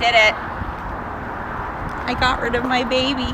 Did it. I got rid of my baby.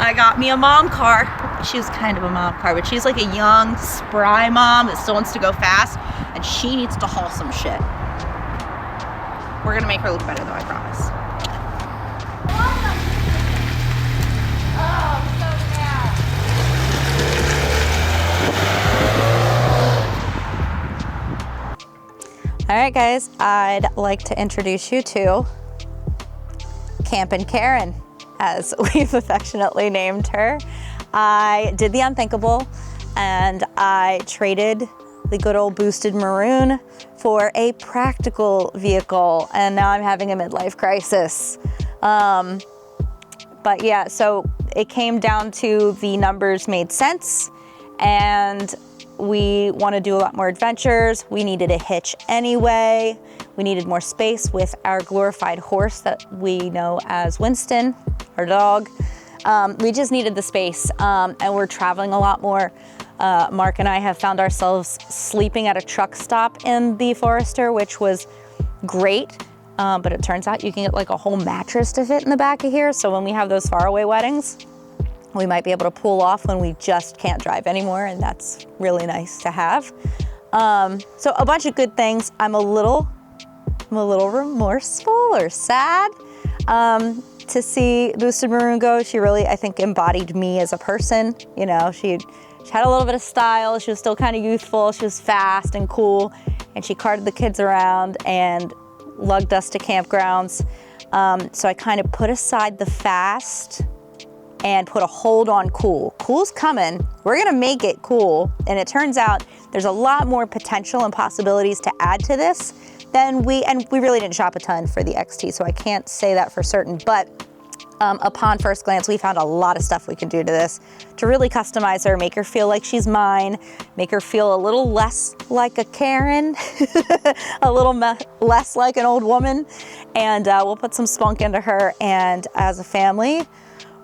I got me a mom car. She was kind of a mom car, but she's like a young, spry mom that still wants to go fast, and she needs to haul some shit. We're gonna make her look better though, I promise. Oh, so mad. All right, guys, I'd like to introduce you to Campin' Karen, as we've affectionately named her. I did the unthinkable and I traded the good old boosted maroon for a practical vehicle, and now I'm having a midlife crisis. But yeah, so it came down to the numbers made sense, and we want to do a lot more adventures. We needed a hitch anyway. We needed more space with our glorified horse that we know as Winston, our dog. We just needed the space, and we're traveling a lot more. Mark and I have found ourselves sleeping at a truck stop in the Forester, which was great, but it turns out you can get like a whole mattress to fit in the back of here. So when we have those faraway weddings, we might be able to pull off when we just can't drive anymore, and that's really nice to have. So a bunch of good things. I'm a little remorseful or sad to see Boosted Maroon go. She really, I think, embodied me as a person. You know, she had a little bit of style. She was still kind of youthful. She was fast and cool, and she carted the kids around and lugged us to campgrounds. So I kind of put aside the fast and put a hold on cool. Cool's coming. We're gonna make it cool. And it turns out there's a lot more potential and possibilities to add to this than we really didn't shop a ton for the XT, so I can't say that for certain. But upon first glance, we found a lot of stuff we can do to this to really customize her, make her feel like she's mine, make her feel a little less like a Karen, a little less like an old woman. And we'll put some spunk into her. And as a family,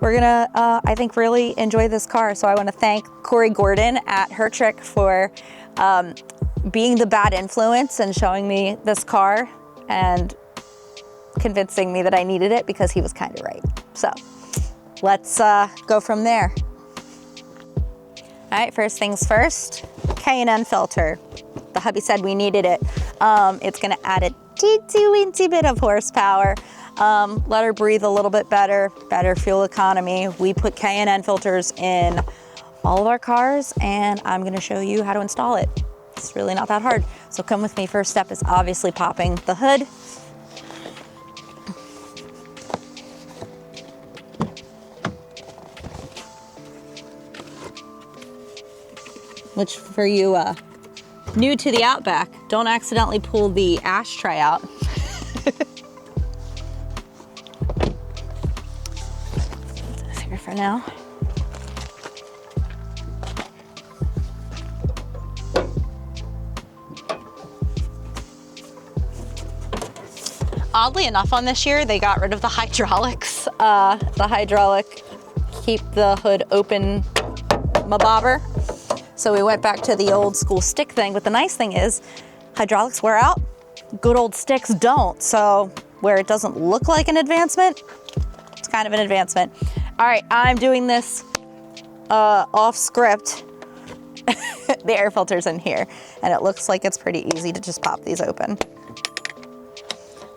we're gonna, I think, really enjoy this car. So I wanna thank Corey Gordon at Her Trick for being the bad influence and showing me this car and convincing me that I needed it, because he was kind of right. So let's go from there. All right, first things first, K&N filter. The hubby said we needed it. It's gonna add a teensy bit of horsepower. Let her breathe a little bit better fuel economy. We put K&N filters in all of our cars, and I'm gonna show you how to install it. It's really not that hard. So come with me. First step is obviously popping the hood. Which, for you new to the Outback, don't accidentally pull the ashtray out. Put this here for now. Oddly enough, on this year, they got rid of the hydraulics. The hydraulic keep the hood open mabobber. So we went back to the old school stick thing, but the nice thing is hydraulics wear out, good old sticks don't. So where it doesn't look like an advancement, it's kind of an advancement. All right, I'm doing this off script. The air filter's in here, and it looks like it's pretty easy to just pop these open.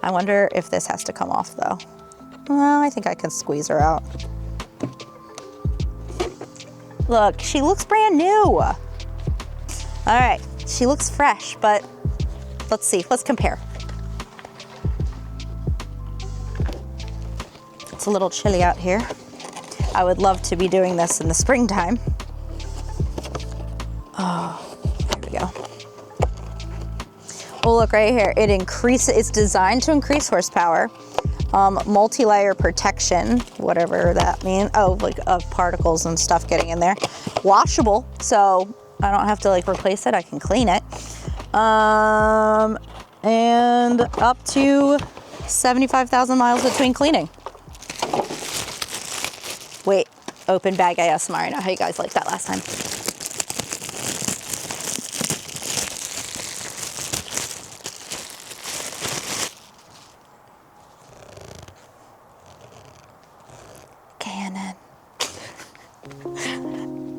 I wonder if this has to come off though. Well, I think I can squeeze her out. Look, she looks brand new. All right, she looks fresh, but let's see, let's compare. It's a little chilly out here. I would love to be doing this in the springtime. Oh, there we go. Oh, look right here. It's designed to increase horsepower, multi-layer protection, whatever that means. Oh, like of particles and stuff getting in there. Washable, so I don't have to like replace it. I can clean it. And up to 75,000 miles between cleaning. Wait, open bag ASMR. I know how you guys liked that last time.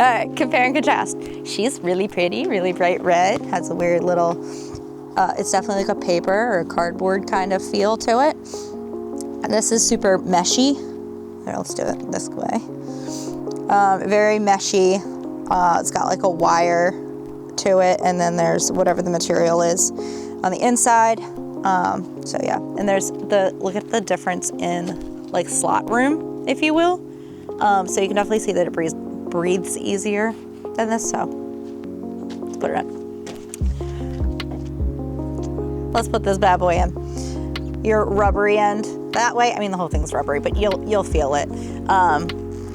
right, compare and contrast. She's really pretty, really bright red, has a weird little, it's definitely like a paper or a cardboard kind of feel to it. And this is super meshy. Here, let's do it this way. Very meshy. It's got like a wire to it, and then there's whatever the material is on the inside. So yeah, and there's look at the difference in like slot room, if you will. So you can definitely see that it breathes easier than this, so let's put it in. Let's put this bad boy in. Your rubbery end that way. I mean, the whole thing's rubbery, but you'll feel it.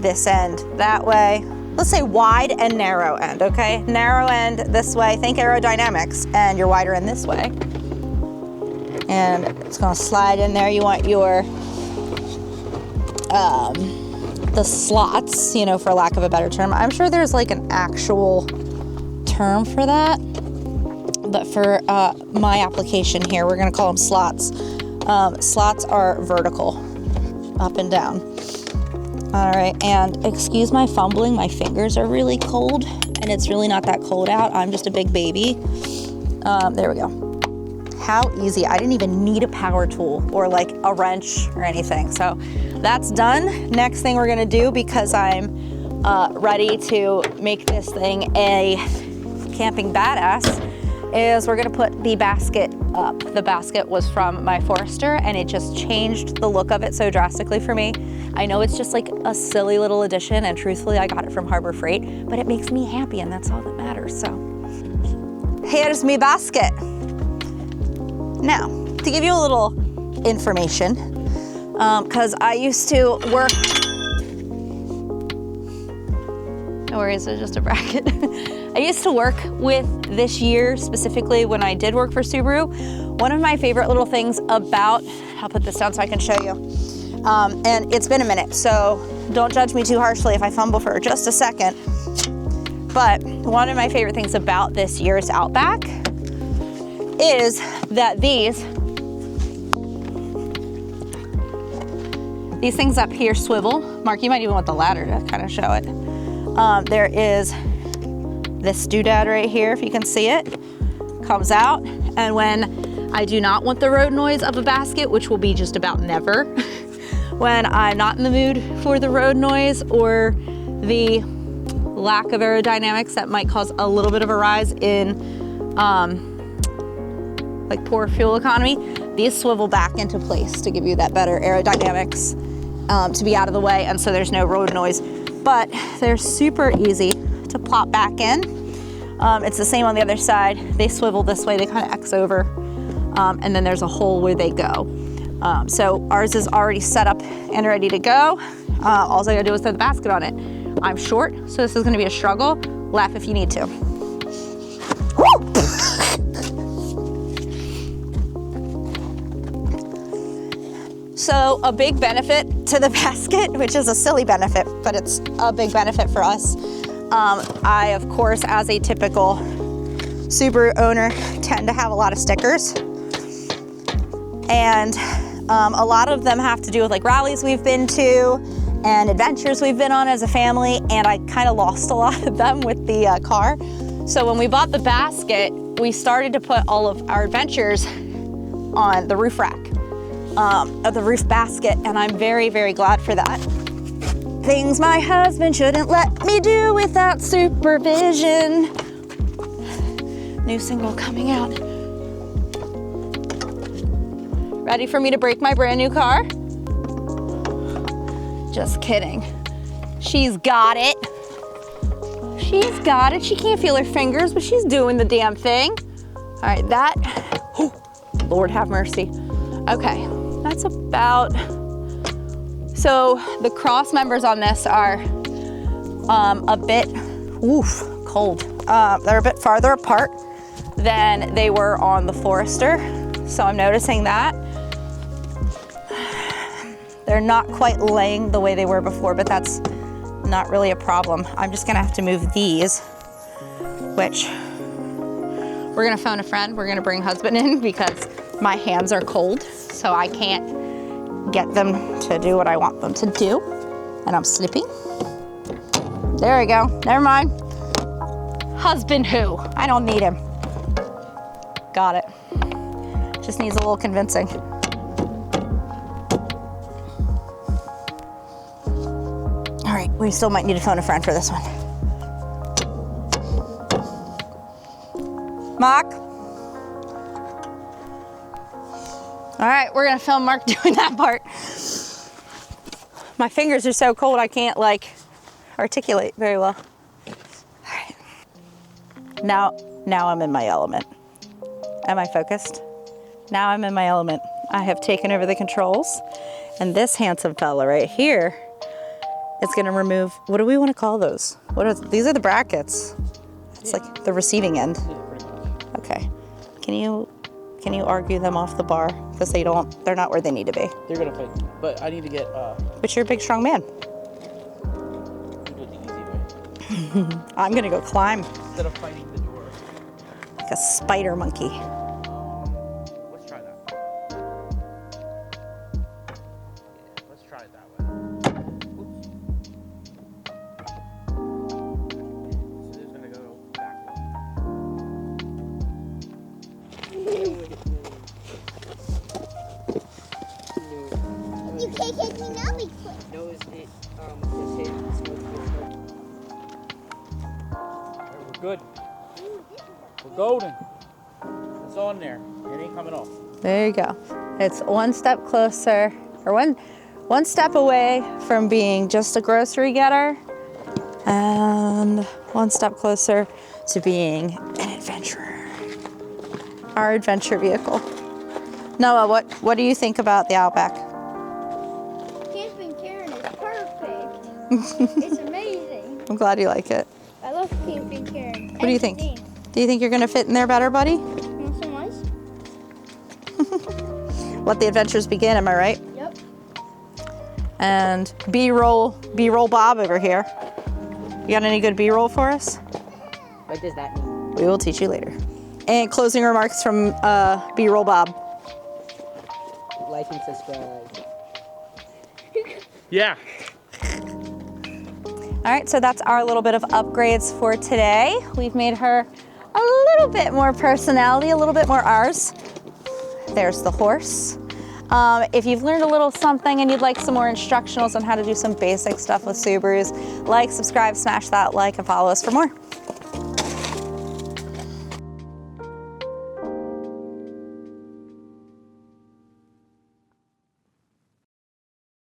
This end that way. Let's say wide and narrow end, okay? Narrow end this way, think aerodynamics, and your wider end this way. And it's gonna slide in there. You want your, the slots, you know, for lack of a better term. I'm sure there's like an actual term for that, but for my application here, we're gonna call them slots. Slots are vertical, up and down. All right, and excuse my fumbling, my fingers are really cold, and it's really not that cold out. I'm just a big baby. There we go. How easy. I didn't even need a power tool or like a wrench or anything. So that's done. Next thing we're gonna do, because I'm ready to make this thing a camping badass, is we're gonna put the basket up. The basket was from my Forester, and it just changed the look of it so drastically for me. I know it's just like a silly little addition, and truthfully, I got it from Harbor Freight, but it makes me happy, and that's all that matters, so. Here's me basket. Now, to give you a little information, because I used to work, no worries, it's just a bracket. I used to work with this year, specifically when I did work for Subaru. One of my favorite little things about, I'll put this down so I can show you. And it's been a minute, so don't judge me too harshly if I fumble for just a second. But one of my favorite things about this year's Outback is that these things up here swivel. Mark, you might even want the ladder to kind of show it. There is this doodad right here, if you can see it, comes out. And when I do not want the road noise of a basket, which will be just about never, when I'm not in the mood for the road noise or the lack of aerodynamics that might cause a little bit of a rise in like poor fuel economy, these swivel back into place to give you that better aerodynamics, to be out of the way, and so there's no road noise. But they're super easy to plop back in. It's the same on the other side. They swivel this way, they kind of X over, and then there's a hole where they go. So ours is already set up and ready to go. All I gotta do is throw the basket on it. I'm short, so this is gonna be a struggle. Laugh if you need to. So a big benefit to the basket, which is a silly benefit, but it's a big benefit for us. I, of course, as a typical Subaru owner, tend to have a lot of stickers. And a lot of them have to do with like rallies we've been to and adventures we've been on as a family, and I kind of lost a lot of them with the car. So when we bought the basket, we started to put all of our adventures on the roof rack of the roof basket, and I'm very, very glad for that. Things my husband shouldn't let me do without supervision. New single coming out. Ready for me to break my brand new car? Just kidding. She's got it. She's got it. She can't feel her fingers, but she's doing the damn thing. All right, that, oh, Lord have mercy. Okay, that's about, so the cross members on this are a bit, oof, cold. They're a bit farther apart than they were on the Forester. So I'm noticing that. They're not quite laying the way they were before, but that's not really a problem. I'm just gonna have to move these, which we're gonna phone a friend. We're gonna bring husband in because my hands are cold, so I can't get them to do what I want them to do, and I'm slipping. There we go. Never mind. Husband who? I don't need him. Got it. Just needs a little convincing. All right, we still might need to phone a friend for this one. Mark. All right, we're gonna film Mark doing that part. My fingers are so cold I can't like articulate very well. All right. Now I'm in my element. Am I focused? Now I'm in my element. I have taken over the controls, and this handsome fella right here is gonna remove, what do we wanna call those? These are the brackets. It's like the receiving end. Yeah, pretty much. Okay. Can you argue them off the bar? Because they're not where they need to be. They're gonna fight, but I need to get, But you're a big, strong man. do it the easy way. I'm gonna go climb Instead of fighting the door. like a spider monkey. Let's try that. Yeah, let's try it that way. Oops. So this is gonna go backwards. You can't catch me now, big foot. No, it's just hit smoke. Alright, we're good. We're golden. It's on there. It ain't coming off. There you go. It's one step closer, or one step away from being just a grocery getter, and one step closer to being an adventurer. Our adventure vehicle. Noah, what do you think about the Outback? Camping Karen is perfect. It's amazing. I'm glad you like it. I love Camping Karen. What do you think? Do you think you're gonna fit in there better, buddy? Want some ice? Let the adventures begin, am I right? Yep. And B-roll Bob over here. You got any good B-roll for us? What does that mean? We will teach you later. And closing remarks from B-roll Bob. Like and subscribe. Yeah. All right, so that's our little bit of upgrades for today. We've made her a little bit more personality, a little bit more ours. There's the horse. If you've learned a little something and you'd like some more instructionals on how to do some basic stuff with Subarus, like, subscribe, smash that like, and follow us for more.